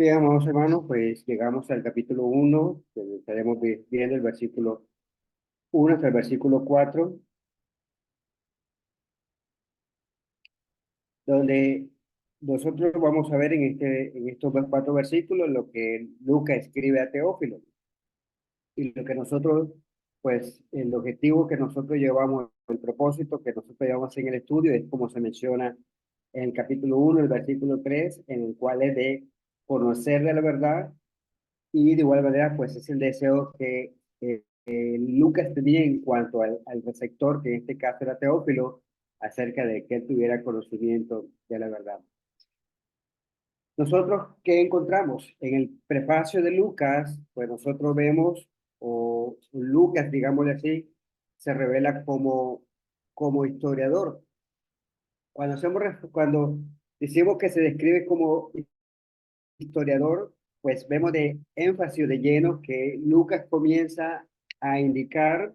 Bien, amados hermanos, pues llegamos al capítulo 1, estaremos viendo el versículo 1 hasta el versículo 4, donde nosotros vamos a ver en estos cuatro versículos lo que Lucas escribe a Teófilo y lo que nosotros, pues el objetivo que nosotros llevamos, el propósito que nosotros llevamos en el estudio es como se menciona en el capítulo 1, el versículo 3, en el cual es de conocer de la verdad. Y de igual manera, pues es el deseo que Lucas tenía en cuanto al receptor, que en este caso era Teófilo, acerca de que él tuviera conocimiento de la verdad. Nosotros, ¿qué encontramos? En el prefacio de Lucas, pues nosotros vemos, o Lucas, digámosle así, se revela como historiador. Cuando decimos que se describe como historiador, pues vemos de énfasis de lleno que Lucas comienza a indicar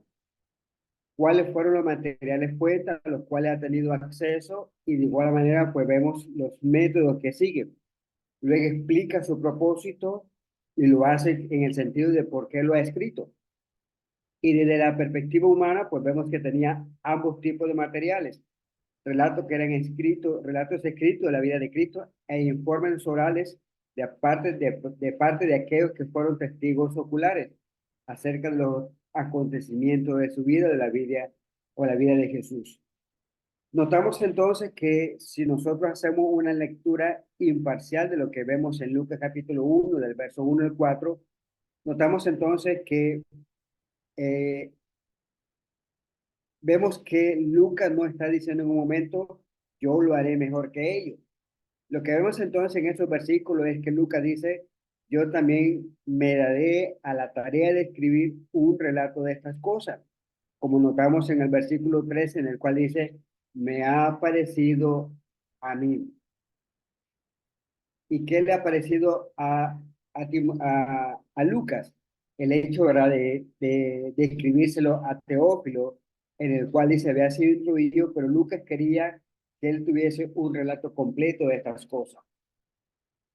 cuáles fueron los materiales fuentes a los cuales ha tenido acceso y de igual manera pues vemos los métodos que sigue. Luego explica su propósito y lo hace en el sentido de por qué lo ha escrito. Y desde la perspectiva humana pues vemos que tenía ambos tipos de materiales, relatos escritos de la vida de Cristo e informes orales de parte de aquellos que fueron testigos oculares acerca de los acontecimientos de su vida, de la vida o la vida de Jesús. Notamos entonces que si nosotros hacemos una lectura imparcial de lo que vemos en Lucas capítulo 1, del verso 1 al 4, notamos entonces que eh, vemos que Lucas no está diciendo en un momento, yo lo haré mejor que ellos. Lo que vemos entonces en estos versículos es que Lucas dice, yo también me daré a la tarea de escribir un relato de estas cosas, como notamos en el versículo 13, en el cual dice, me ha parecido a mí. ¿Y qué le ha parecido a Lucas? El hecho, ¿verdad?, de escribírselo a Teófilo, en el cual dice, había sido instruido, pero Lucas quería que él tuviese un relato completo de estas cosas.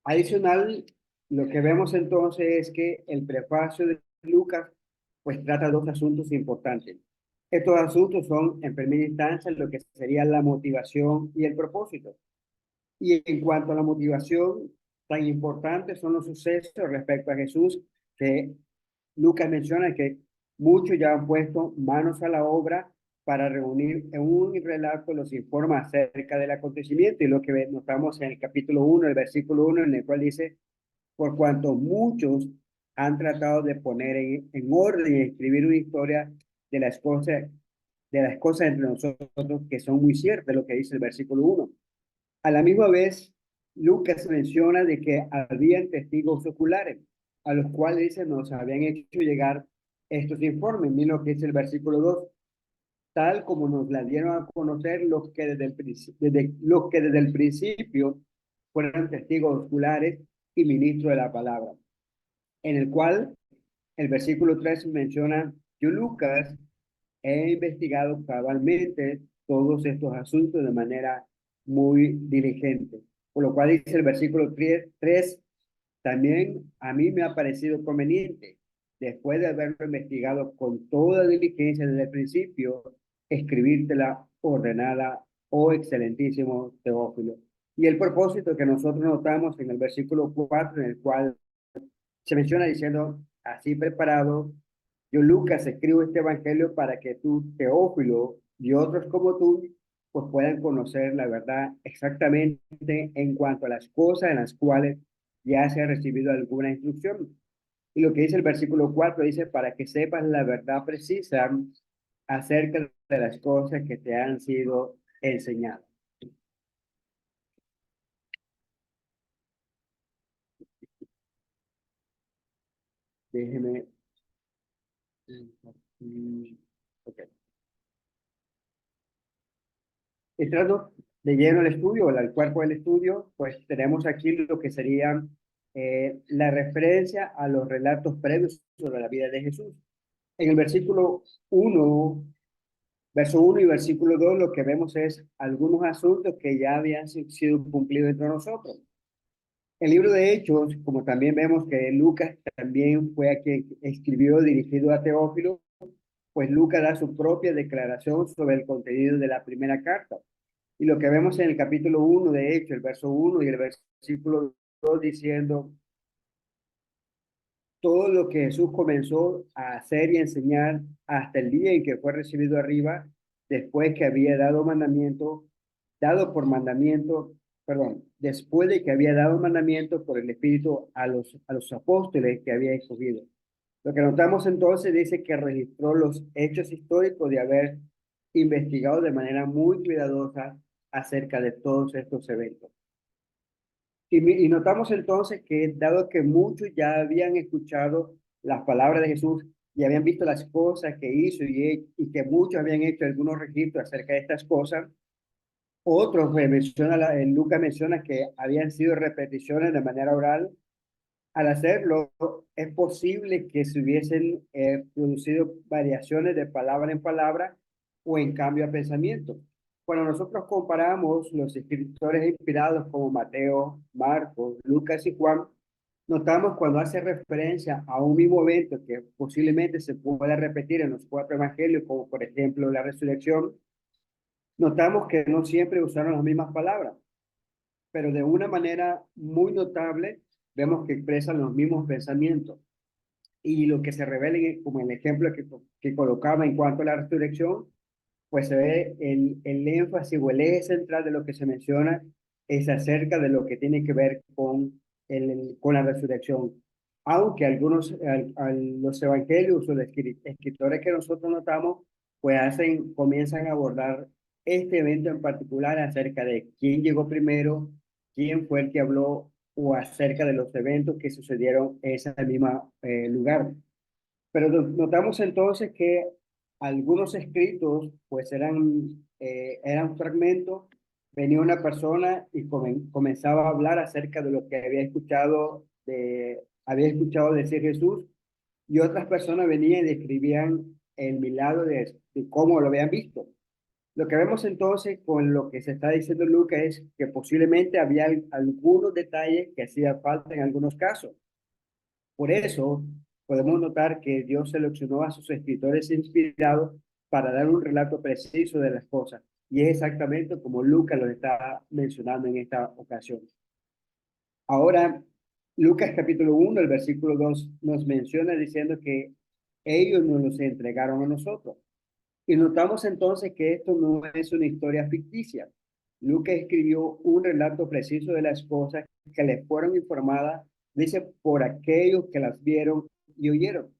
Adicional, lo que vemos entonces es que el prefacio de Lucas pues trata dos asuntos importantes. Estos asuntos son, en primera instancia, lo que sería la motivación y el propósito. Y en cuanto a la motivación, tan importantes son los sucesos respecto a Jesús que Lucas menciona que muchos ya han puesto manos a la obra para reunir en un relato los informes acerca del acontecimiento y lo que notamos en el capítulo 1, el versículo 1, en el cual dice, por cuanto muchos han tratado de poner en orden y escribir una historia de las cosas entre nosotros que son muy ciertas, lo que dice el versículo 1. A la misma vez, Lucas menciona de que habían testigos oculares, a los cuales dice nos habían hecho llegar estos informes. Miren lo que dice el versículo 2, tal como nos la dieron a conocer los que desde el principio fueron testigos oculares y ministros de la palabra, en el cual el versículo 3 menciona, yo Lucas he investigado cabalmente todos estos asuntos de manera muy diligente. Por lo cual dice el versículo 3, también a mí me ha parecido conveniente, después de haberlo investigado con toda diligencia desde el principio, escribírtela ordenada, oh excelentísimo Teófilo. Y el propósito que nosotros notamos en el versículo 4, en el cual se menciona diciendo, así preparado, yo Lucas escribo este evangelio para que tú, Teófilo, y otros como tú, pues puedan conocer la verdad exactamente en cuanto a las cosas en las cuales ya se ha recibido alguna instrucción. Y lo que dice el versículo 4 dice, para que sepas la verdad precisa acerca de las cosas que te han sido enseñadas. Déjeme. Ok. Entrando de lleno al estudio, al cuerpo del estudio, pues tenemos aquí lo que sería la referencia a los relatos previos sobre la vida de Jesús. En el versículo 1, verso 1 y versículo 2, lo que vemos es algunos asuntos que ya habían sido cumplidos entre nosotros. El libro de Hechos, como también vemos que Lucas también fue a quien escribió dirigido a Teófilo, pues Lucas da su propia declaración sobre el contenido de la primera carta. Y lo que vemos en el capítulo 1 de Hechos, el verso 1 y el versículo 2 diciendo, todo lo que Jesús comenzó a hacer y enseñar hasta el día en que fue recibido arriba, después que había dado mandamiento, dado por mandamiento, perdón, después de que había dado mandamiento por el Espíritu a los apóstoles que había escogido. Lo que notamos entonces dice que registró los hechos históricos de haber investigado de manera muy cuidadosa acerca de todos estos eventos. Y notamos entonces que dado que muchos ya habían escuchado las palabras de Jesús y habían visto las cosas que hizo y que muchos habían hecho algunos registros acerca de estas cosas, otros, Lucas menciona que habían sido repeticiones de manera oral. Al hacerlo, es posible que se hubiesen producido variaciones de palabra en palabra o en cambio a pensamiento. Cuando nosotros comparamos los escritores inspirados como Mateo, Marcos, Lucas y Juan, notamos cuando hace referencia a un mismo evento que posiblemente se pueda repetir en los cuatro evangelios, como por ejemplo la resurrección, notamos que no siempre usaron las mismas palabras, pero de una manera muy notable vemos que expresan los mismos pensamientos. Y lo que se revela, como el ejemplo que colocaba en cuanto a la resurrección, pues se ve el énfasis o el eje central de lo que se menciona es acerca de lo que tiene que ver con la resurrección. Aunque algunos, los evangelios o los escritores que nosotros notamos, pues comienzan a abordar este evento en particular acerca de quién llegó primero, quién fue el que habló o acerca de los eventos que sucedieron en ese mismo lugar. Pero notamos entonces que algunos escritos pues eran fragmentos, venía una persona y comenzaba a hablar acerca de lo que había escuchado decir Jesús, y otras personas venían y describían el milagro de cómo lo habían visto. Lo que vemos entonces con lo que se está diciendo Lucas es que posiblemente había algunos detalles que hacían falta en algunos casos. Por eso podemos notar que Dios seleccionó a sus escritores inspirados para dar un relato preciso de las cosas. Y es exactamente como Lucas lo está mencionando en esta ocasión. Ahora, Lucas capítulo 1, el versículo 2 nos menciona diciendo que ellos nos los entregaron a nosotros. Y notamos entonces que esto no es una historia ficticia. Lucas escribió un relato preciso de las cosas que le fueron informadas, dice, por aquellos que las vieron y oyeron.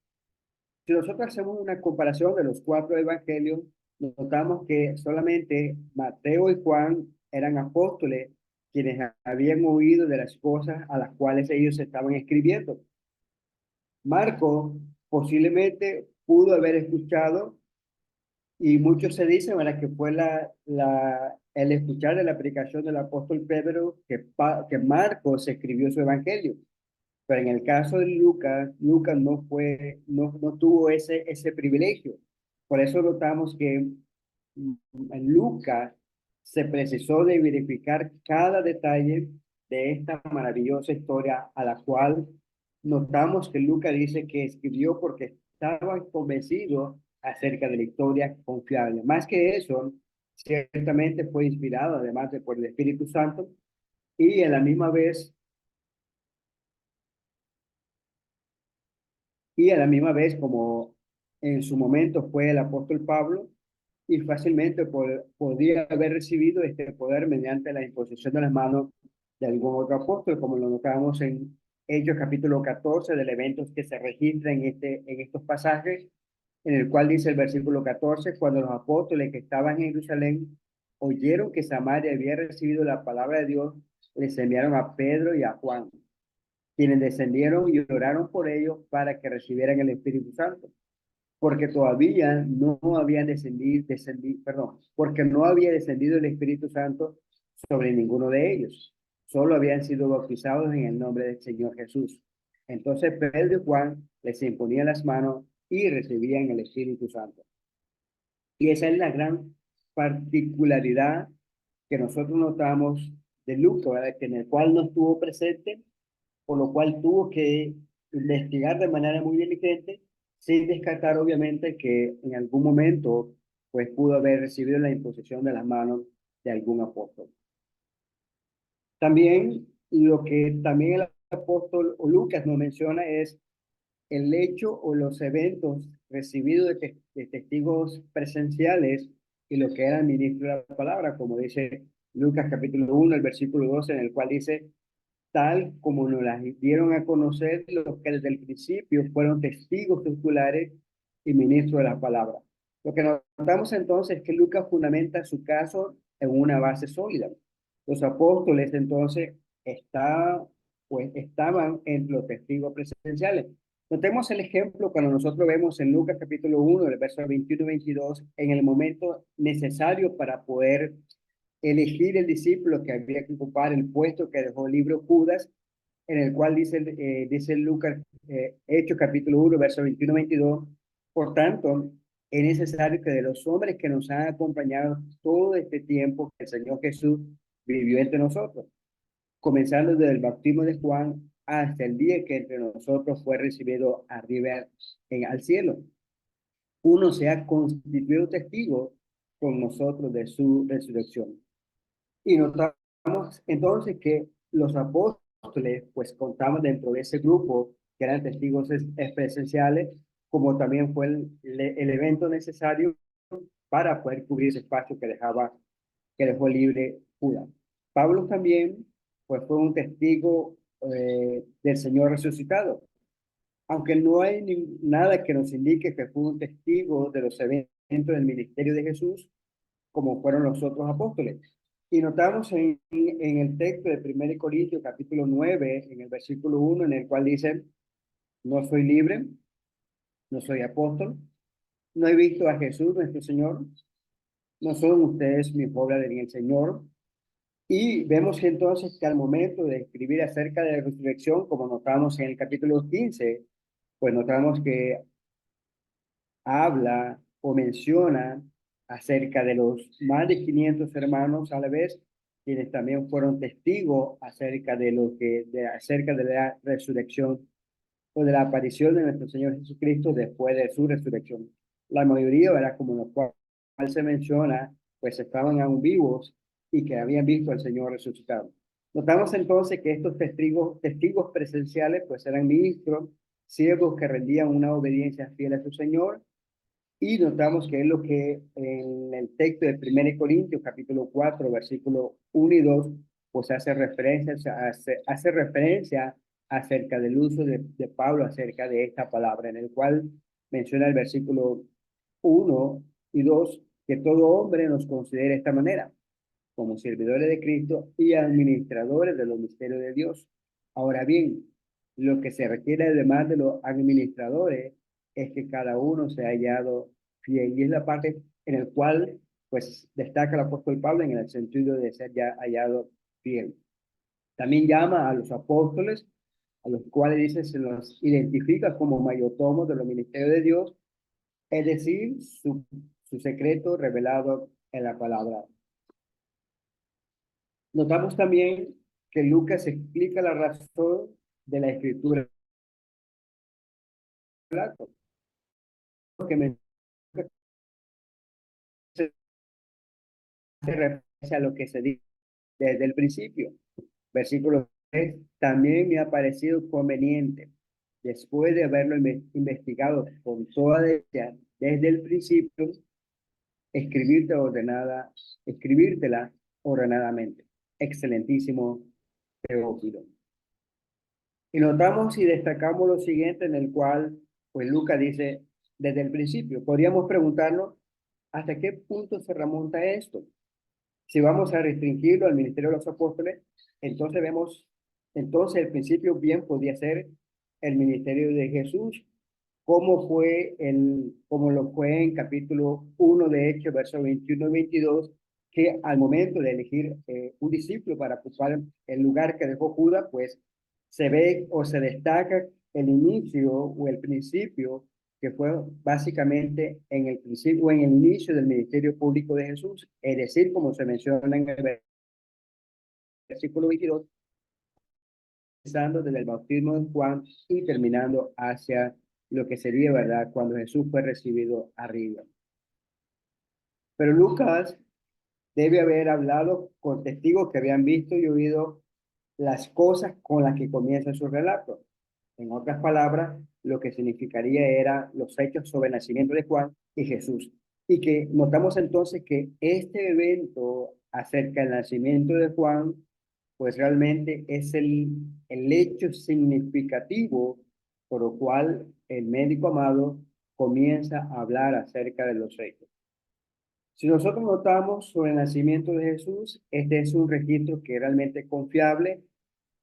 Si nosotros hacemos una comparación de los cuatro evangelios, notamos que solamente Mateo y Juan eran apóstoles quienes habían oído de las cosas a las cuales ellos estaban escribiendo. Marco posiblemente pudo haber escuchado y muchos se dicen, ¿verdad?, que fue el escuchar de la predicación del apóstol Pedro que Marcos escribió su evangelio. Pero en el caso de Lucas, Lucas no tuvo ese privilegio. Por eso notamos que en Lucas se precisó de verificar cada detalle de esta maravillosa historia a la cual notamos que Lucas dice que escribió porque estaba convencido acerca de la historia confiable. Más que eso, ciertamente fue inspirado, además de por el Espíritu Santo, y a la misma vez como en su momento fue el apóstol Pablo, y fácilmente podía haber recibido este poder mediante la imposición de las manos de algún otro apóstol, como lo notamos en Hechos capítulo 14, del evento que se registra en estos pasajes, en el cual dice el versículo 14, cuando los apóstoles que estaban en Jerusalén oyeron que Samaria había recibido la palabra de Dios, les enviaron a Pedro y a Juan, quienes descendieron y oraron por ellos para que recibieran el Espíritu Santo, porque todavía no había porque no había descendido el Espíritu Santo sobre ninguno de ellos, solo habían sido bautizados en el nombre del Señor Jesús. Entonces Pedro y Juan les imponían las manos y recibían el Espíritu Santo. Y esa es la gran particularidad que nosotros notamos de Lucas, ¿verdad?, que en el cual no estuvo presente, por lo cual tuvo que investigar de manera muy diligente, sin descartar obviamente que en algún momento pues pudo haber recibido la imposición de las manos de algún apóstol. También lo que también el apóstol o Lucas nos menciona es el hecho o los eventos recibidos de testigos presenciales y lo que era el ministro de la palabra, como dice Lucas capítulo 1, el versículo 12, en el cual dice, tal como nos las dieron a conocer los que desde el principio fueron testigos oculares y ministros de la palabra. Lo que notamos entonces es que Lucas fundamenta su caso en una base sólida. Los apóstoles entonces estaban entre los testigos presenciales. Notemos el ejemplo cuando nosotros vemos en Lucas capítulo 1, el verso 21 y 22, en el momento necesario para poder elegir el discípulo que había que ocupar el puesto que dejó el libro Judas, en el cual dice Lucas, Hechos capítulo 1, verso 21-22, por tanto, es necesario que de los hombres que nos han acompañado todo este tiempo que el Señor Jesús vivió entre nosotros, comenzando desde el bautismo de Juan hasta el día que entre nosotros fue recibido arriba al cielo, uno se ha constituido testigo con nosotros de su resurrección. Y notamos entonces que los apóstoles pues contaban dentro de ese grupo que eran testigos presenciales, como también fue el evento necesario para poder cubrir ese espacio que dejó libre Judas. Pablo también pues fue un testigo del Señor resucitado, aunque no hay nada que nos indique que fue un testigo de los eventos del ministerio de Jesús, como fueron los otros apóstoles. Y notamos en el texto de 1 Corintios capítulo 9, en el versículo 1, en el cual dice, no soy libre, no soy apóstol, no he visto a Jesús nuestro Señor, no son ustedes mi obra en el Señor. Y vemos entonces que al momento de escribir acerca de la resurrección, como notamos en el capítulo 15, pues notamos que habla o menciona acerca de los más de 500 hermanos a la vez, quienes también fueron testigos acerca de la resurrección o de la aparición de nuestro Señor Jesucristo después de su resurrección. La mayoría, ¿verdad? Como lo cual se menciona, pues estaban aún vivos y que habían visto al Señor resucitado. Notamos entonces que estos testigos presenciales, pues eran ministros, siervos que rendían una obediencia fiel a su Señor, y notamos que es lo que en el texto de 1 Corintios, capítulo 4, versículo 1 y 2, pues hace referencia acerca del uso de Pablo acerca de esta palabra, en el cual menciona el versículo 1 y 2, que todo hombre nos considere de esta manera, como servidores de Cristo y administradores de los misterios de Dios. Ahora bien, lo que se requiere además de los administradores es que cada uno sea hallado fiel. Y es la parte en la cual pues destaca el apóstol Pablo en el sentido de ser ya hallado fiel. También llama a los apóstoles, a los cuales dice se los identifica como mayordomos de los ministerios de Dios, es decir, su secreto revelado en la palabra. Notamos también que Lucas explica la razón de la escritura que me hace referencia a lo que se dice desde el principio. Versículo 3, también me ha parecido conveniente, después de haberlo investigado con toda detalle desde el principio, escribírtela ordenadamente. Excelentísimo Teófilo. Y notamos y destacamos lo siguiente en el cual, pues Lucas dice, desde el principio, podríamos preguntarnos, ¿hasta qué punto se remonta esto? Si vamos a restringirlo al ministerio de los apóstoles, entonces el principio bien podría ser el ministerio de Jesús, como lo fue en capítulo 1 de Hechos, versos 21 y 22, que al momento de elegir un discípulo para ocupar el lugar que dejó Judas, pues se ve o se destaca el inicio o el principio que fue básicamente en el principio o en el inicio del ministerio público de Jesús, es decir, como se menciona en el versículo 22, comenzando desde el bautismo de Juan y terminando hacia lo que sería, ¿verdad?, cuando Jesús fue recibido arriba. Pero Lucas debe haber hablado con testigos que habían visto y oído las cosas con las que comienza su relato. En otras palabras, lo que significaría era los hechos sobre el nacimiento de Juan y Jesús. Y que notamos entonces que este evento acerca del nacimiento de Juan, pues realmente es el hecho significativo por lo cual el médico amado comienza a hablar acerca de los hechos. Si nosotros notamos sobre el nacimiento de Jesús, este es un registro que es realmente confiable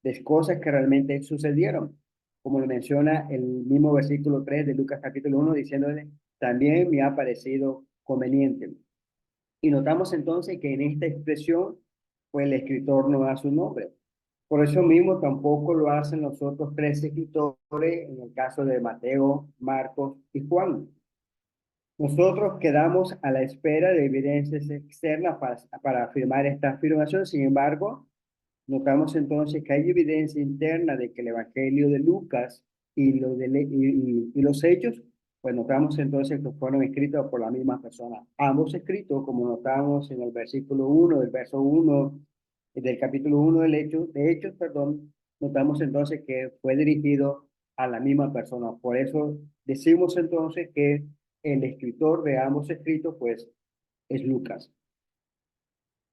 de cosas que realmente sucedieron, como lo menciona el mismo versículo 3 de Lucas capítulo 1, diciéndole, también me ha parecido conveniente. Y notamos entonces que en esta expresión, pues el escritor no da su nombre. Por eso mismo tampoco lo hacen los otros tres escritores, en el caso de Mateo, Marcos y Juan. Nosotros quedamos a la espera de evidencias externas para afirmar esta afirmación. Sin embargo, notamos entonces que hay evidencia interna de que el Evangelio de Lucas y los hechos, pues notamos entonces que fueron escritos por la misma persona. Ambos escritos, como notamos en el versículo 1, del verso 1 del capítulo 1 de Hechos, perdón, notamos entonces que fue dirigido a la misma persona. Por eso decimos entonces que el escritor de ambos escritos, pues, es Lucas.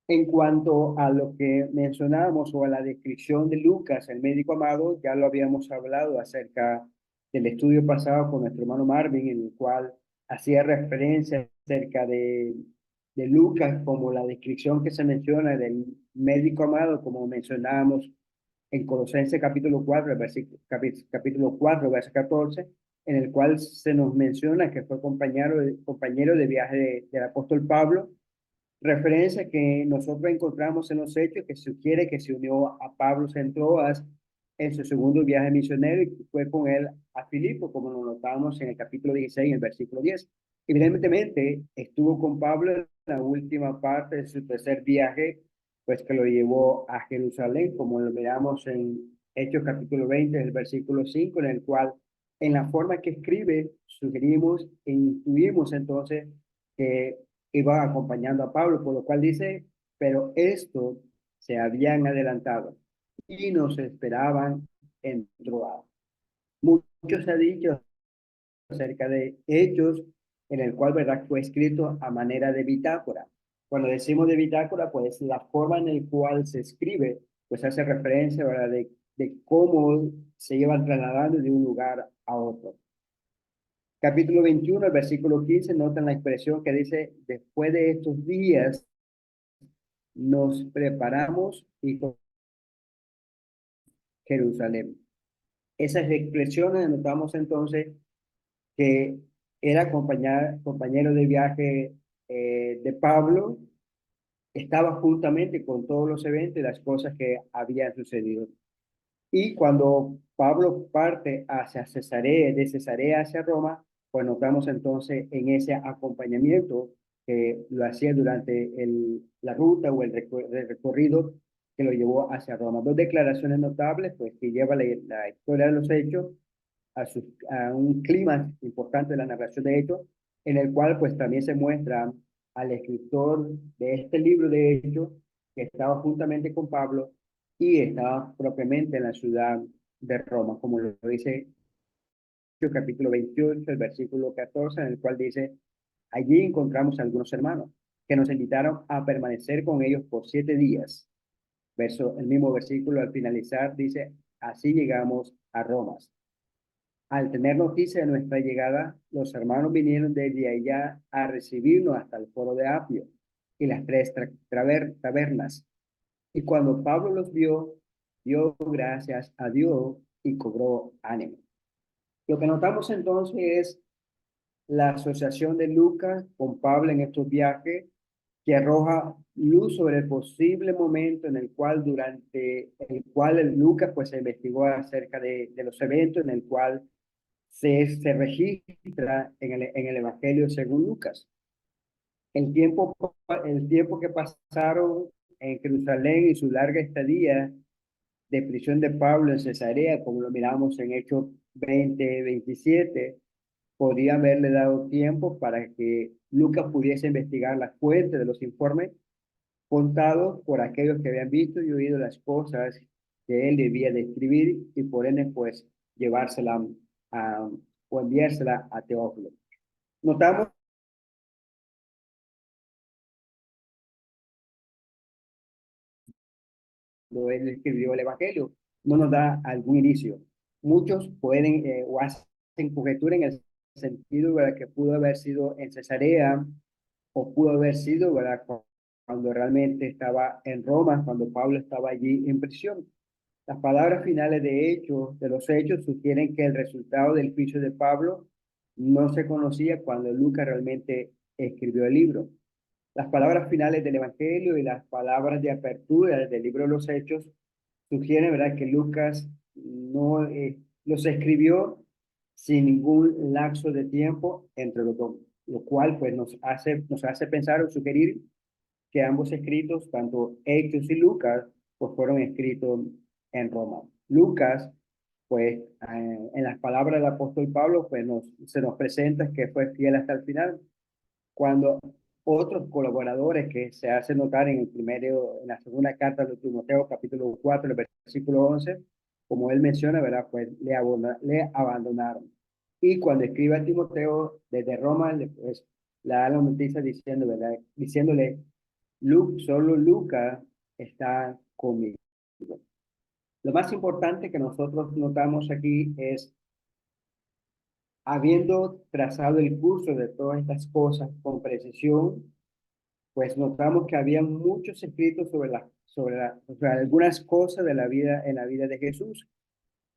En cuanto a lo que mencionábamos o a la descripción de Lucas, el médico amado, ya lo habíamos hablado acerca del estudio pasado con nuestro hermano Marvin, en el cual hacía referencia acerca de Lucas como la descripción que se menciona del médico amado, como mencionábamos en Colosenses capítulo 4, capítulo 4, verso 14, en el cual se nos menciona que fue compañero de viaje del apóstol Pablo, referencia que nosotros encontramos en los hechos que sugiere que se unió a Pablo en Troas en su segundo viaje misionero y fue con él a Filipo, como lo notamos en el capítulo 16, en el versículo 10. Evidentemente, estuvo con Pablo en la última parte de su tercer viaje, pues que lo llevó a Jerusalén, como lo miramos en Hechos capítulo 20, el versículo 5, en el cual, en la forma que escribe, sugerimos e intuimos entonces que iba acompañando a Pablo, por lo cual dice, pero estos se habían adelantado y nos esperaban en Troas. Mucho se ha dicho acerca de hechos en el cual, ¿verdad?, fue escrito a manera de bitácora. Cuando decimos de bitácora, pues la forma en el cual se escribe, pues hace referencia, ¿verdad?, de cómo se iban trasladando de un lugar a otro. Capítulo 21, el versículo 15, notan la expresión que dice, después de estos días nos preparamos y con Jerusalén. Esas expresiones notamos entonces que era compañero de viaje de Pablo, estaba juntamente con todos los eventos y las cosas que habían sucedido. Y cuando Pablo parte hacia Cesarea, de Cesarea hacia Roma, pues notamos entonces en ese acompañamiento que lo hacía durante la ruta o el recorrido que lo llevó hacia Roma. Dos declaraciones notables, pues que lleva la historia de los hechos a un clima importante de la narración de hechos, en el cual pues también se muestra al escritor de este libro de hechos que estaba juntamente con Pablo y estaba propiamente en la ciudad de Roma, como lo dice el capítulo 28, el versículo 14, en el cual dice, allí encontramos a algunos hermanos que nos invitaron a permanecer con ellos por 7 días. El mismo versículo al finalizar dice, así llegamos a Roma. Al tener noticia de nuestra llegada, los hermanos vinieron desde allá a recibirnos hasta el foro de Apio y las tres tabernas. Y cuando Pablo los vio, dio gracias a Dios y cobró ánimo. Lo que notamos entonces es la asociación de Lucas con Pablo en estos viajes que arroja luz sobre el posible momento en el cual durante el cual el Lucas pues se investigó acerca de los eventos en el cual se registra en el Evangelio según Lucas. El tiempo que pasaron en Jerusalén y su larga estadía de prisión de Pablo en Cesarea, como lo miramos en Hechos 20-27, podría haberle dado tiempo para que Lucas pudiese investigar las fuentes de los informes contados por aquellos que habían visto y oído las cosas que él debía de escribir y por ende pues llevársela a, o enviársela a Teófilo. Notamos cuando él escribió el Evangelio, no nos da algún inicio. Muchos pueden o hacen conjetura en el sentido de que pudo haber sido en Cesarea o pudo haber sido, ¿verdad? Cuando realmente estaba en Roma, cuando Pablo estaba allí en prisión. Las palabras finales de los hechos sugieren que el resultado del juicio de Pablo no se conocía cuando Lucas realmente escribió el libro. Las palabras finales del Evangelio y las palabras de apertura del libro de los Hechos sugieren, ¿verdad?, que Lucas no los escribió sin ningún lapso de tiempo entre los dos, lo cual pues nos hace pensar o sugerir que ambos escritos, tanto Hechos y Lucas, pues fueron escritos en Roma. Lucas, pues en las palabras del apóstol Pablo, pues se nos presenta que fue fiel hasta el final, cuando otros colaboradores que se hacen notar en en la segunda carta de Timoteo, capítulo 4, el versículo 11, como él menciona, ¿verdad? Pues le abandonaron. Y cuando escribe a Timoteo desde Roma, pues, le da la noticia diciendo, ¿verdad? Diciéndole, solo Lucas está conmigo. Lo más importante que nosotros notamos aquí es, habiendo trazado el curso de todas estas cosas con precisión, pues notamos que había muchos escritos sobre algunas cosas de la vida, en la vida de Jesús,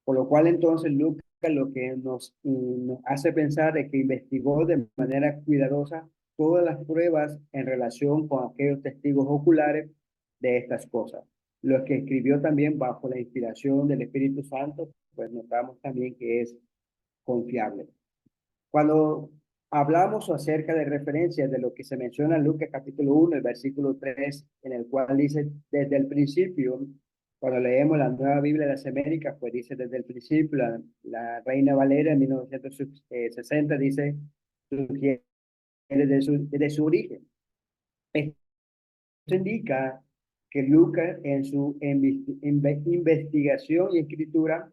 por lo cual entonces Lucas lo que nos hace pensar es que investigó de manera cuidadosa todas las pruebas en relación con aquellos testigos oculares de estas cosas. Los que escribió también bajo la inspiración del Espíritu Santo, pues notamos también que es confiable. Cuando hablamos acerca de referencias de lo que se menciona en Lucas capítulo 1, el versículo 3, en el cual dice desde el principio, cuando leemos la Nueva Biblia de las Américas, pues dice desde el principio, la Reina Valera en 1960 dice, sugiere desde su origen. Esto indica que Lucas en su investigación y escritura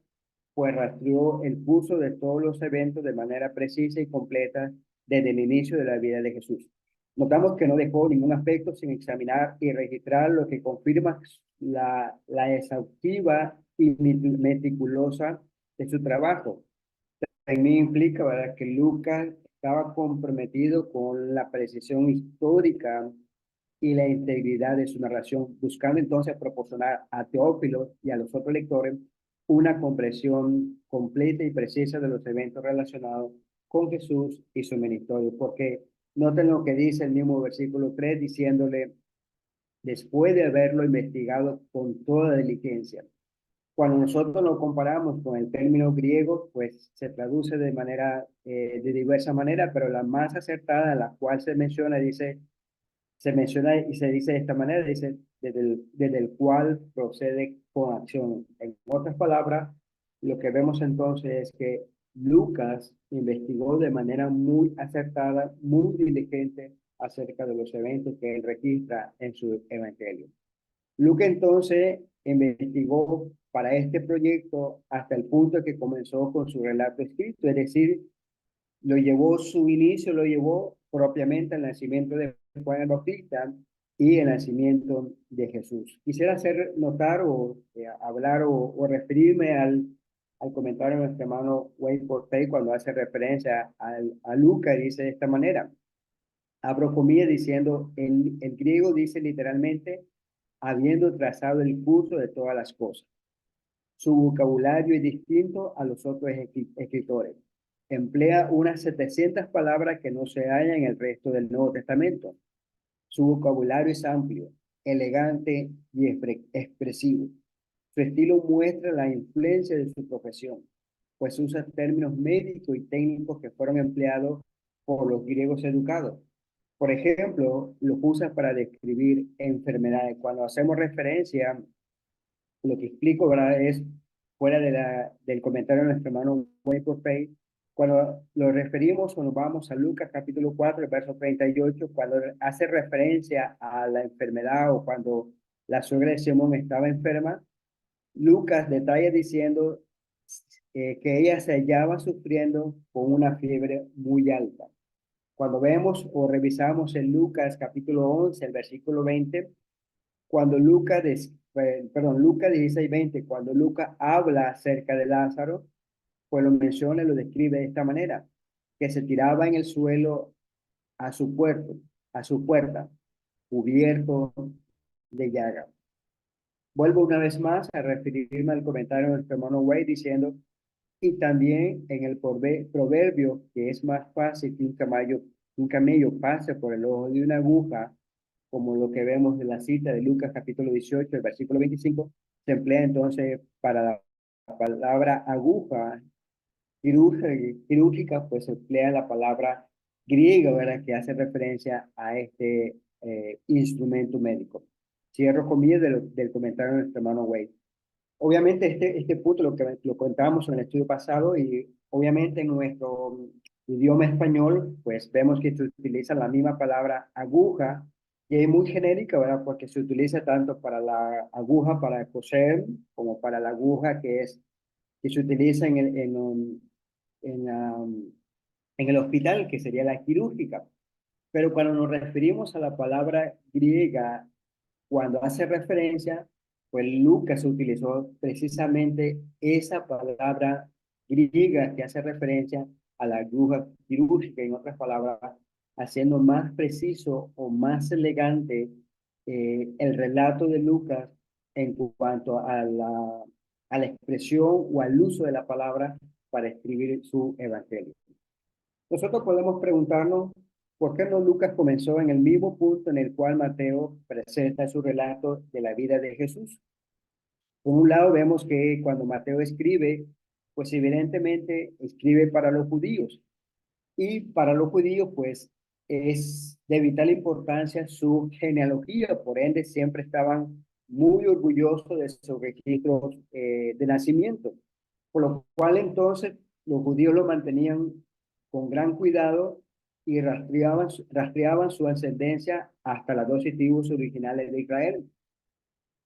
pues rastreó el curso de todos los eventos de manera precisa y completa desde el inicio de la vida de Jesús. Notamos que no dejó ningún aspecto sin examinar y registrar, lo que confirma la exhaustiva y meticulosa de su trabajo. También implica, ¿verdad?, que Lucas estaba comprometido con la precisión histórica y la integridad de su narración, buscando entonces proporcionar a Teófilo y a los otros lectores una comprensión completa y precisa de los eventos relacionados con Jesús y su ministerio, porque noten lo que dice el mismo versículo 3, diciéndole, después de haberlo investigado con toda diligencia. Cuando nosotros lo comparamos con el término griego, pues se traduce de diversa manera, pero la más acertada, la cual se menciona y se dice de esta manera, dice, desde el cual procede con acción. En otras palabras, lo que vemos entonces es que Lucas investigó de manera muy acertada, muy diligente acerca de los eventos que él registra en su evangelio. Lucas entonces investigó para este proyecto hasta el punto que comenzó con su relato escrito, es decir, su inicio lo llevó propiamente al nacimiento de Juan el Bautista y el nacimiento de Jesús. Quisiera hacer notar o hablar o referirme al comentario de nuestro hermano Wayne Cortey cuando hace referencia a Lucas, dice de esta manera, abro comillas diciendo, el griego dice literalmente, habiendo trazado el curso de todas las cosas. Su vocabulario es distinto a los otros escritores. Emplea unas 700 palabras que no se hallan en el resto del Nuevo Testamento. Su vocabulario es amplio, elegante y expresivo. Su estilo muestra la influencia de su profesión, pues usa términos médicos y técnicos que fueron empleados por los griegos educados. Por ejemplo, los usa para describir enfermedades. Cuando hacemos referencia lo que explico, ¿verdad? Es fuera del comentario de nuestro hermano Wayne Pay, cuando lo referimos o nos vamos a Lucas capítulo 4, el verso 38, cuando hace referencia a la enfermedad o cuando la suegra de Simón estaba enferma, Lucas detalla diciendo que ella se hallaba sufriendo con una fiebre muy alta. Cuando vemos o revisamos en Lucas capítulo 11, el versículo 20, cuando Lucas 16:20, cuando Lucas habla acerca de Lázaro, pues lo menciona y lo describe de esta manera, que se tiraba en el suelo a su puerto, a su puerta, cubierto de llaga. Vuelvo una vez más a referirme al comentario de nuestro hermano Way diciendo, y también en el proverbio, que es más fácil que un camello pase por el ojo de una aguja, como lo que vemos en la cita de Lucas capítulo 18, el versículo 25, se emplea entonces para la palabra aguja quirúrgica, pues se emplea la palabra griega, ¿verdad? Que hace referencia a este instrumento médico. Cierro comillas del comentario de nuestro hermano Wade. Obviamente este punto lo contábamos en el estudio pasado y obviamente en nuestro idioma español, pues vemos que se utiliza la misma palabra aguja y es muy genérica, ¿verdad? Porque se utiliza tanto para la aguja para coser como para la aguja que se utiliza en el hospital, que sería la quirúrgica. Pero cuando nos referimos a la palabra griega, cuando hace referencia, pues Lucas utilizó precisamente esa palabra griega que hace referencia a la aguja quirúrgica, en otras palabras, haciendo más preciso o más elegante el relato de Lucas en cuanto a la expresión o al uso de la palabra para escribir su evangelio. Nosotros podemos preguntarnos por qué no Lucas comenzó en el mismo punto en el cual Mateo presenta su relato de la vida de Jesús. Por un lado vemos que cuando Mateo escribe, pues evidentemente escribe para los judíos. Y para los judíos, pues es de vital importancia su genealogía, por ende siempre estaban muy orgullosos de sus registros de nacimiento, por lo cual entonces los judíos lo mantenían con gran cuidado y rastreaban su ascendencia hasta las 12 tribus originales de Israel.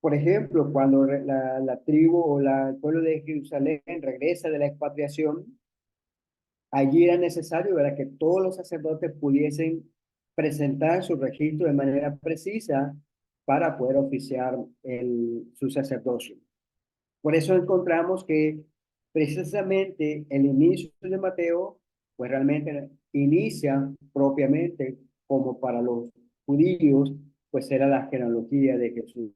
Por ejemplo, cuando la tribu o el pueblo de Jerusalén regresa de la expatriación, allí era necesario, ¿verdad?, que todos los sacerdotes pudiesen presentar su registro de manera precisa para poder oficiar su sacerdocio. Por eso encontramos que precisamente el inicio de Mateo, pues realmente inicia propiamente como para los judíos, pues era la genealogía de Jesús.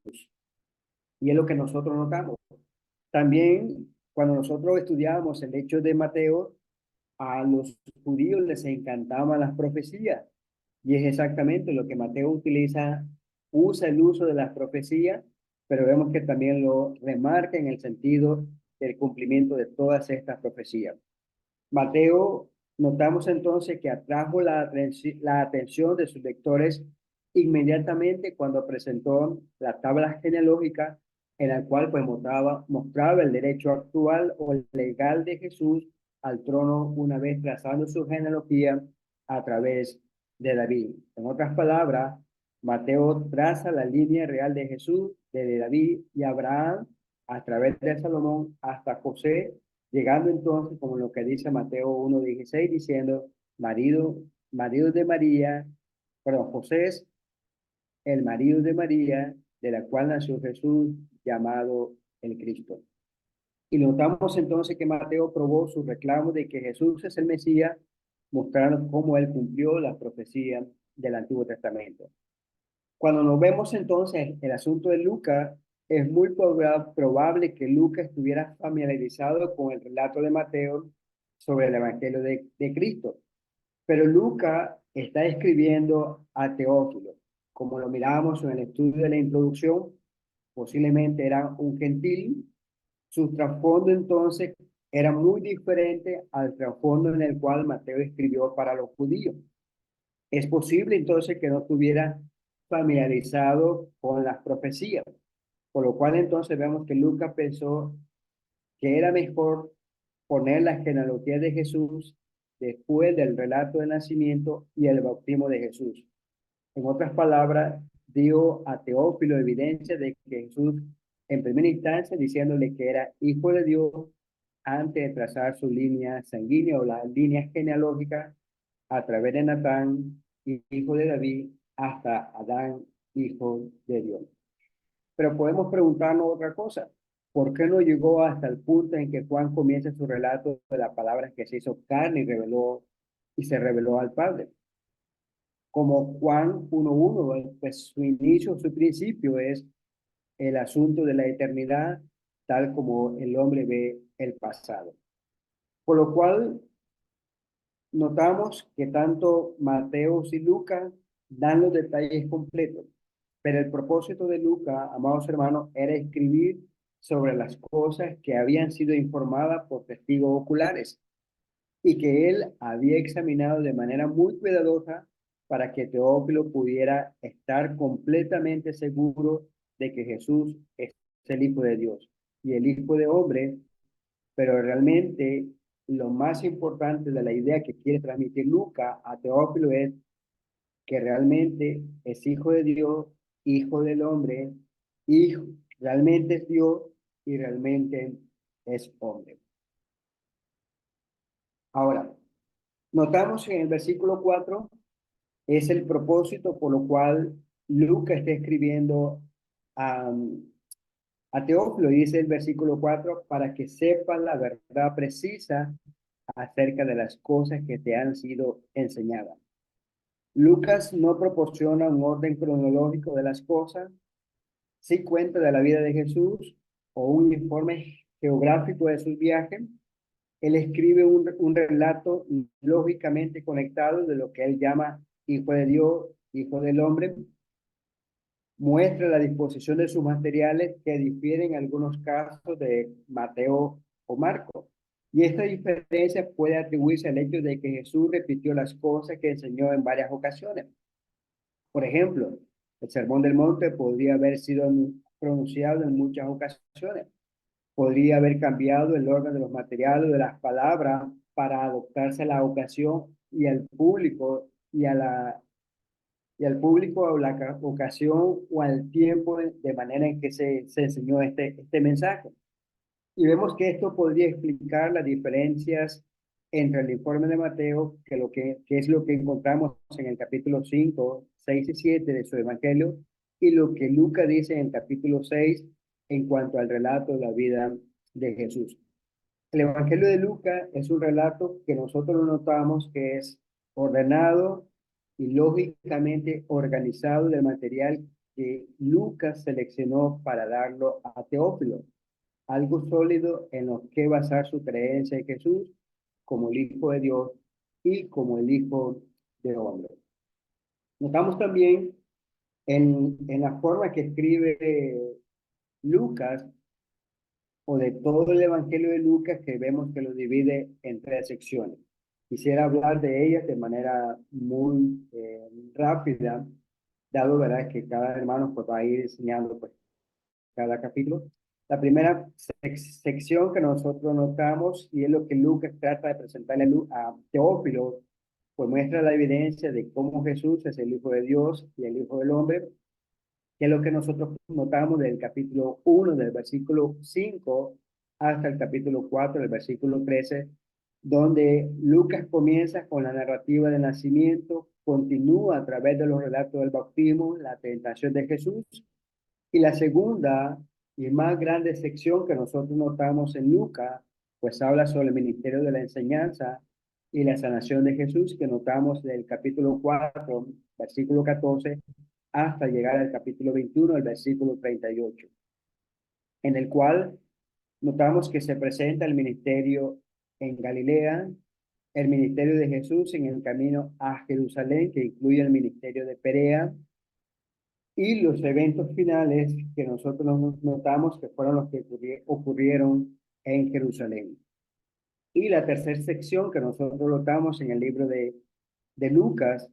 Y es lo que nosotros notamos. También cuando nosotros estudiamos el hecho de Mateo, a los judíos les encantaban las profecías. Y es exactamente lo que Mateo usa el uso de las profecías, pero vemos que también lo remarca en el sentido del cumplimiento de todas estas profecías. Mateo, notamos entonces que atrajo la atención de sus lectores inmediatamente cuando presentó la tabla genealógica en la cual pues mostraba el derecho actual o legal de Jesús al trono una vez trazando su genealogía a través de David. En otras palabras, Mateo traza la línea real de Jesús desde David y Abraham a través de Salomón hasta José, llegando entonces, como lo que dice Mateo 1:16, diciendo, marido de María, perdón, José es el marido de María, de la cual nació Jesús, llamado el Cristo. Y notamos entonces que Mateo probó su reclamo de que Jesús es el Mesías, mostrando cómo él cumplió las profecías del Antiguo Testamento. Cuando nos vemos entonces el asunto de Lucas, es muy probable que Lucas estuviera familiarizado con el relato de Mateo sobre el Evangelio de Cristo. Pero Lucas está escribiendo a Teófilo. Como lo miramos en el estudio de la introducción, posiblemente era un gentil. Su trasfondo entonces era muy diferente al trasfondo en el cual Mateo escribió para los judíos. Es posible entonces que no estuviera familiarizado con las profecías. Por lo cual entonces vemos que Lucas pensó que era mejor poner la genealogía de Jesús después del relato del nacimiento y el bautismo de Jesús. En otras palabras, dio a Teófilo evidencia de que Jesús, en primera instancia, diciéndole que era hijo de Dios antes de trazar su línea sanguínea o la línea genealógica a través de Natán, hijo de David, hasta Adán, hijo de Dios. Pero podemos preguntarnos otra cosa. ¿Por qué no llegó hasta el punto en que Juan comienza su relato de la palabra que se hizo carne y se reveló al Padre? Como Juan 1:1, pues su inicio, su principio es el asunto de la eternidad, tal como el hombre ve el pasado. Por lo cual, notamos que tanto Mateo y Lucas dan los detalles completos, pero el propósito de Lucas, amados hermanos, era escribir sobre las cosas que habían sido informadas por testigos oculares y que él había examinado de manera muy cuidadosa para que Teófilo pudiera estar completamente seguro de que Jesús es el Hijo de Dios y el Hijo de hombre, pero realmente lo más importante de la idea que quiere transmitir Lucas a Teófilo es que realmente es Hijo de Dios, Hijo del hombre, Hijo, realmente es Dios y realmente es hombre. Ahora, notamos en el versículo 4 es el propósito por lo cual Lucas está escribiendo a, a Teófilo, dice el versículo 4 para que sepas la verdad precisa acerca de las cosas que te han sido enseñadas. Lucas no proporciona un orden cronológico de las cosas, sí cuenta de la vida de Jesús o un informe geográfico de sus viajes. Él escribe un relato lógicamente conectado de lo que él llama Hijo de Dios, Hijo del hombre. Muestra la disposición de sus materiales que difieren en algunos casos de Mateo o Marcos. Y esta diferencia puede atribuirse al hecho de que Jesús repitió las cosas que enseñó en varias ocasiones. Por ejemplo, el Sermón del Monte podría haber sido pronunciado en muchas ocasiones. Podría haber cambiado el orden de los materiales, de las palabras, para adoptarse a la ocasión y al público y al público a la ocasión o al tiempo de manera en que se enseñó este mensaje. Y vemos que esto podría explicar las diferencias entre el informe de Mateo, que es lo que encontramos en el capítulo 5, 6 y 7 de su evangelio, y lo que Lucas dice en el capítulo 6 en cuanto al relato de la vida de Jesús. El evangelio de Lucas es un relato que nosotros notamos que es ordenado y lógicamente organizado del material que Lucas seleccionó para darlo a Teófilo, algo sólido en lo que basar su creencia en Jesús como el Hijo de Dios y como el Hijo de hombre. Notamos también en la forma que escribe Lucas o de todo el Evangelio de Lucas que vemos que lo divide en tres secciones. Quisiera hablar de ellas de manera muy rápida, dado ¿verdad? Que cada hermano pues, va a ir enseñando pues, cada capítulo. La primera sección que nosotros notamos, y es lo que Lucas trata de presentarle a Teófilo, pues muestra la evidencia de cómo Jesús es el Hijo de Dios y el Hijo del Hombre, que es lo que nosotros notamos del capítulo 1, del versículo 5, hasta el capítulo 4, del versículo 13, donde Lucas comienza con la narrativa del nacimiento, continúa a través de los relatos del bautismo, la tentación de Jesús, y la segunda y más grande sección que nosotros notamos en Lucas, pues habla sobre el ministerio de la enseñanza y la sanación de Jesús, que notamos del capítulo 4, versículo 14, hasta llegar al capítulo 21, el versículo 38, en el cual notamos que se presenta el ministerio en Galilea, el ministerio de Jesús en el camino a Jerusalén, que incluye el ministerio de Perea, y los eventos finales que nosotros notamos que fueron los que ocurrieron en Jerusalén. Y la tercera sección que nosotros notamos en el libro de Lucas,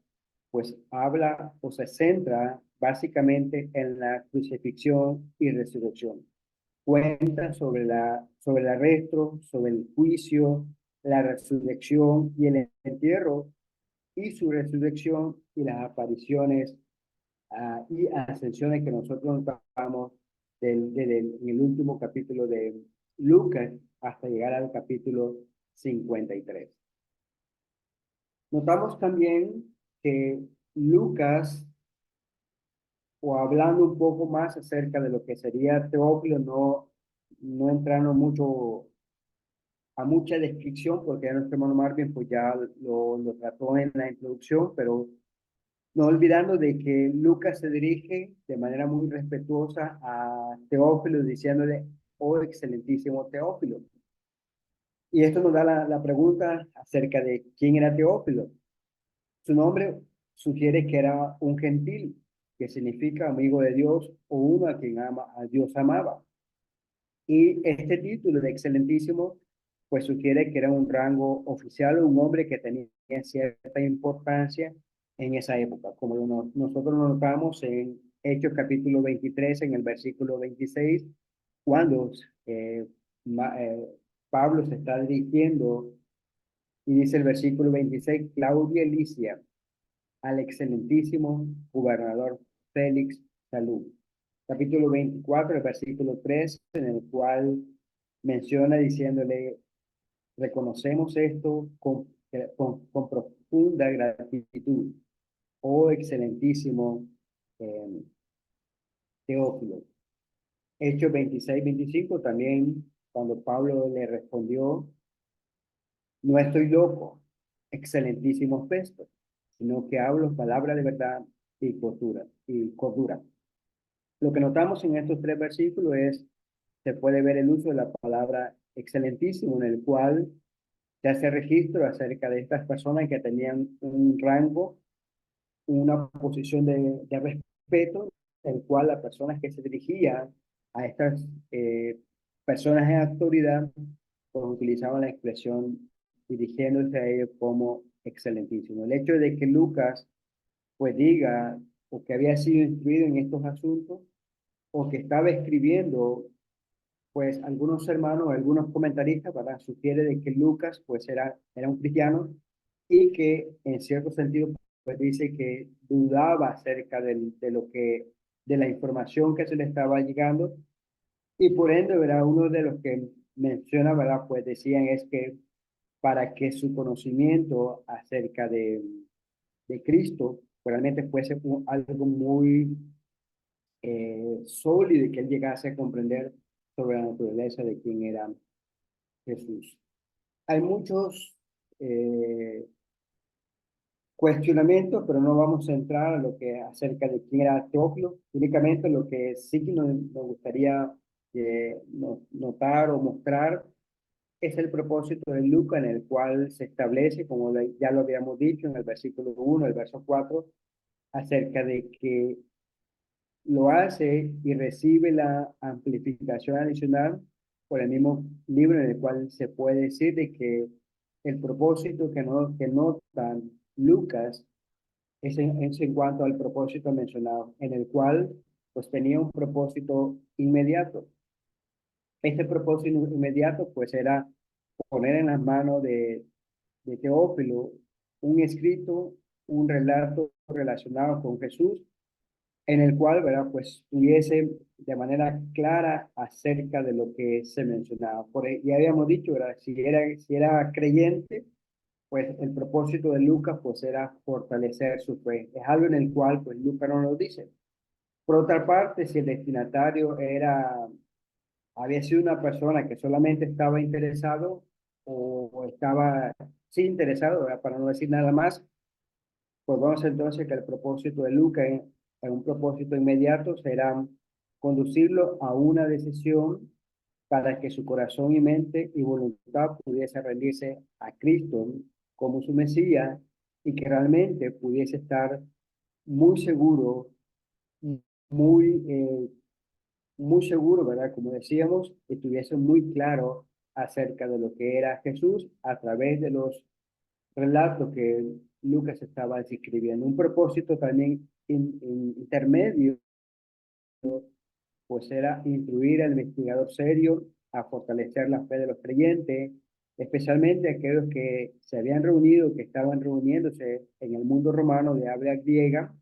pues habla o se centra básicamente en la crucifixión y resurrección. Cuenta sobre el arresto, sobre el juicio, la resurrección y el entierro, y su resurrección y las apariciones y ascensiones que nosotros notamos en el último capítulo de Lucas hasta llegar al capítulo 53. Notamos también que Lucas, o hablando un poco más acerca de lo que sería Teófilo, no entrando mucho a mucha descripción, porque ya nuestro hermano Marvin pues ya lo trató en la introducción, pero no olvidando de que Lucas se dirige de manera muy respetuosa a Teófilo diciéndole, oh excelentísimo Teófilo. Y esto nos da la pregunta acerca de quién era Teófilo. Su nombre sugiere que era un gentil, que significa amigo de Dios o uno a quien a Dios amaba. Y este título de excelentísimo, pues sugiere que era un rango oficial o un hombre que tenía cierta importancia en esa época, como nosotros lo notamos en Hechos capítulo 23, en el versículo 26, cuando Pablo se está dirigiendo y dice el versículo 26, Claudia Licia, al excelentísimo gobernador Félix, salud. Capítulo 24, el versículo 3, en el cual menciona diciéndole, reconocemos esto con profunda gratitud, oh excelentísimo eh, Teófilo. Hechos 26, 25 también, cuando Pablo le respondió, no estoy loco, excelentísimo Festo, sino que hablo palabra de verdad y cordura. Lo que notamos en estos tres versículos se puede ver el uso de la palabra excelentísimo, en el cual se hace registro acerca de estas personas que tenían un rango, una posición de respeto, el cual las personas que se dirigían a estas personas en autoridad, pues utilizaban la expresión dirigiéndose a ellos como excelentísimo. El hecho de que Lucas pues diga o que había sido instruido en estos asuntos o que estaba escribiendo, pues algunos hermanos, algunos comentaristas, ¿verdad? Sugiere de que Lucas pues era un cristiano y que en cierto sentido pues dice que dudaba acerca de la información que se le estaba llegando, y por ende, ¿verdad? Uno de los que menciona, ¿verdad? Pues decían es que para que su conocimiento acerca de Cristo realmente fuese algo muy sólido y que él llegase a comprender sobre la naturaleza de quién era Jesús. Hay muchos cuestionamientos, pero no vamos a entrar a lo que acerca de quién era Teófilo, únicamente lo que sí que nos gustaría notar o mostrar es el propósito de Lucas, en el cual se establece, como ya lo habíamos dicho en el versículo 1, el verso 4, acerca de que lo hace y recibe la amplificación adicional por el mismo libro, en el cual se puede decir de que el propósito que nota Lucas es en cuanto al propósito mencionado, en el cual pues tenía un propósito inmediato. Este propósito inmediato pues era poner en las manos de Teófilo un escrito, un relato relacionado con Jesús, en el cual, ¿verdad? Pues tuviese de manera clara acerca de lo que se mencionaba. Ya habíamos dicho, ¿verdad? Si era creyente, pues el propósito de Lucas pues era fortalecer su fe. Es algo en el cual pues Lucas no lo dice. Por otra parte, si el destinatario había sido una persona que solamente estaba interesado o estaba sí interesado, ¿verdad? Para no decir nada más, pues vamos entonces que el propósito de Lucas en un propósito inmediato será conducirlo a una decisión para que su corazón y mente y voluntad pudiese rendirse a Cristo como su Mesías, y que realmente pudiese estar muy seguro, muy, muy seguro, ¿verdad? Como decíamos, que estuviese muy claro acerca de lo que era Jesús a través de los relato que Lucas estaba escribiendo. Un propósito también intermedio pues era instruir al investigador serio a fortalecer la fe de los creyentes, especialmente aquellos que se habían reunido, que estaban reuniéndose en el mundo romano de habla griega,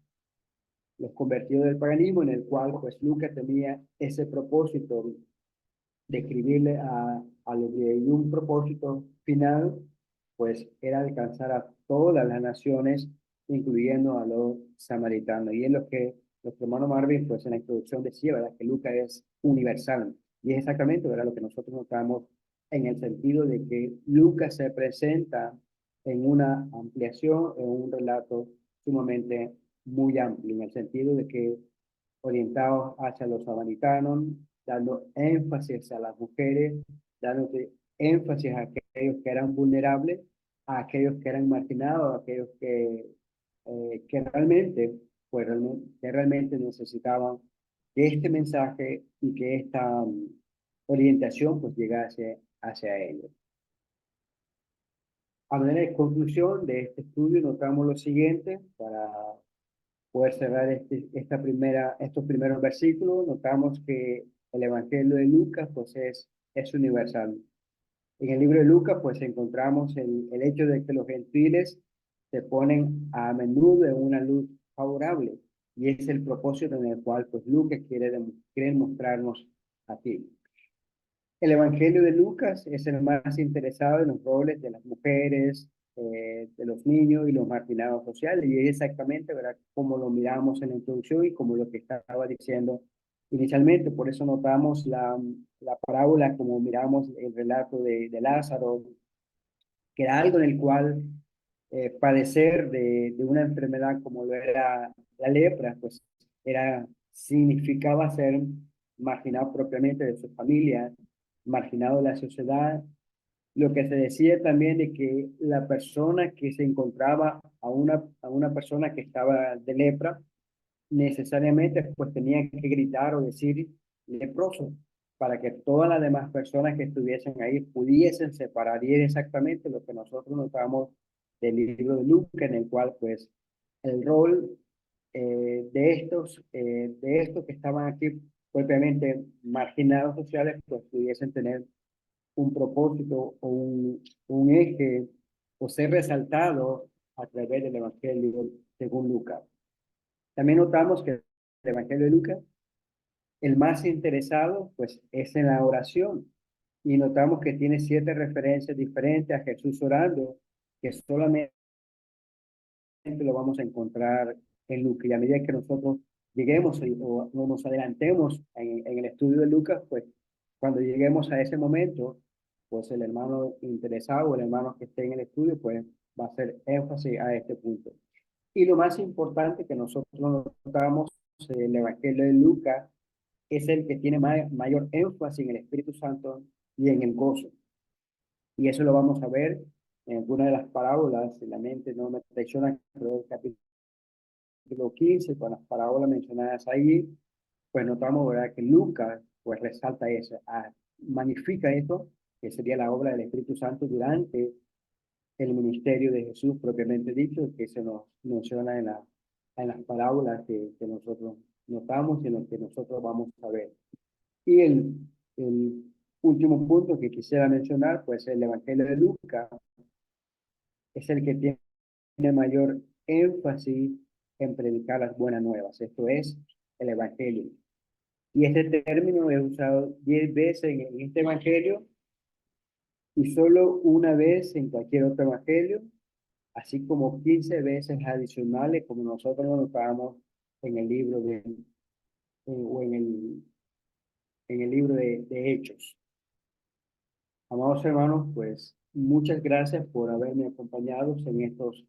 los convertidos del paganismo, en el cual pues Lucas tenía ese propósito de escribirle a los griegos. Y un propósito final pues era alcanzar a todas las naciones, incluyendo a los samaritanos. Y es lo que nuestro hermano Marvin, pues en la introducción decía, ¿verdad? Que Lucas es universal. Y es exactamente, ¿verdad? Lo que nosotros notamos en el sentido de que Lucas se presenta en una ampliación, en un relato sumamente muy amplio, en el sentido de que orientados hacia los samaritanos, dando énfasis a las mujeres, dando énfasis a aquellos que eran vulnerables, a aquellos que eran marginados, a aquellos que realmente, pues, que realmente necesitaban que este mensaje y que esta orientación pues llegase hacia ellos. A manera de conclusión de este estudio, notamos lo siguiente para poder cerrar estos primeros versículos. Notamos que el Evangelio de Lucas pues es universal. En el libro de Lucas pues encontramos el hecho de que los gentiles se ponen a menudo en una luz favorable, y es el propósito en el cual pues Lucas quiere mostrarnos aquí. El Evangelio de Lucas es el más interesado en los roles de las mujeres, de los niños y los marginados sociales, y es exactamente, ¿verdad?, como lo miramos en la introducción y como lo que estaba diciendo inicialmente. Por eso notamos la parábola, como miramos el relato de Lázaro, que era algo en el cual padecer de una enfermedad como lo era la lepra, pues significaba ser marginado propiamente de su familia, marginado de la sociedad. Lo que se decía también de que la persona que se encontraba a una persona que estaba de lepra, necesariamente pues tenía que gritar o decir leproso, para que todas las demás personas que estuviesen ahí pudiesen separar. Y es exactamente lo que nosotros notamos del libro de Lucas, en el cual pues el rol de estos que estaban aquí propiamente marginados sociales, pues pudiesen tener un propósito o un eje o ser resaltado a través del Evangelio según Lucas. También notamos que el Evangelio de Lucas, el más interesado, pues es en la oración. Y notamos que tiene 7 referencias diferentes a Jesús orando, que solamente lo vamos a encontrar en Lucas. Y a medida que nosotros lleguemos o nos adelantemos en el estudio de Lucas, pues cuando lleguemos a ese momento, pues el hermano interesado o el hermano que esté en el estudio, pues va a hacer énfasis a este punto. Y lo más importante que nosotros notamos en el Evangelio de Lucas es el que tiene mayor énfasis en el Espíritu Santo y en el gozo. Y eso lo vamos a ver en alguna de las parábolas. En la mente no me traiciona, pero el capítulo 15, con las parábolas mencionadas ahí, pues notamos, ¿verdad?, que Lucas pues resalta eso, magnifica esto, que sería la obra del Espíritu Santo durante el ministerio de Jesús propiamente dicho, que se nos menciona en las parábolas que nosotros notamos y en lo que nosotros vamos a ver. Y el último punto que quisiera mencionar, pues el Evangelio de Lucas es el que tiene mayor énfasis en predicar las buenas nuevas. Esto es el Evangelio. Y este término es usado 10 veces en este Evangelio y solo una vez en cualquier otro Evangelio, así como 15 veces adicionales, como nosotros lo notamos en el libro o en el libro de Hechos. Amados hermanos, pues muchas gracias por haberme acompañado en estas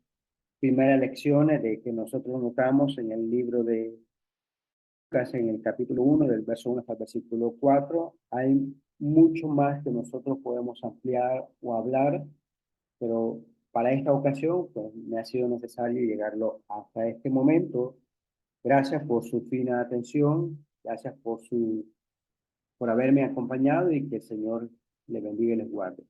primeras lecciones de que nosotros notamos en el libro de Lucas, en el capítulo 1, del verso 1 hasta el versículo 4. Hay mucho más que nosotros podemos ampliar o hablar, pero para esta ocasión, pues me ha sido necesario llegarlo hasta este momento. Gracias por su fina atención, gracias por haberme acompañado, y que el Señor le bendiga y les guarde.